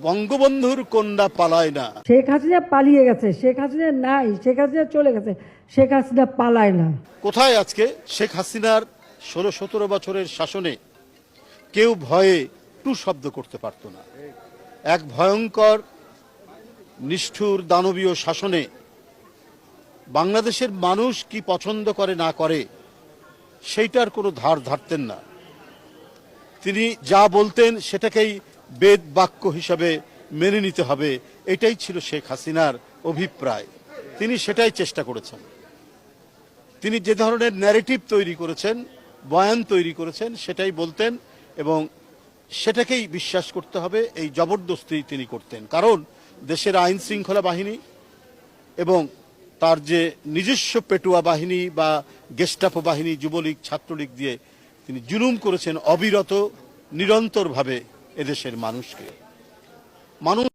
বঙ্গবন্ধুর কন্যা পালায় না। শেখ হাসিনা পালিয়ে গেছে, শেখ হাসিনা নাই, শেখ হাসিনা চলে গেছে, শেখ হাসিনা পালায় না। কোথায় আজকে শেখ হাসিনার 16-17 বছরের শাসনে কেউ ভয়ে টু শব্দ করতে পারত না। এক ভয়ঙ্কর নিষ্ঠুর দানবীয় শাসনে বাংলাদেশের মানুষ কি পছন্দ করে না করে সেইটার কোনো ধার ধারতেন না। তিনি যা বলতেন সেটাকেই বেদ বাক্য হিসাবে মেনে নিতে হবে, এটাই ছিল শেখ হাসিনার অভিপ্রায়। তিনি সেটাই চেষ্টা করেছেন। তিনি যে ধরনের ন্যারেটিভ তৈরি করেছেন, বয়ান তৈরি করেছেন, সেটাই বলতেন এবং সেটাকেই বিশ্বাস করতে হবে, এই জবরদস্তি তিনি করতেন। কারণ দেশের আইন শৃঙ্খলা বাহিনী এবং তার যে নিজস্ব পেটুয়া বাহিনী বা গেস্টাপো বাহিনী, যুবলীগ, ছাত্রলীগ দিয়ে তিনি জুলুম করেছেন অবিরত, নিরন্তরভাবে এদেশের মানুষকে। মানুষ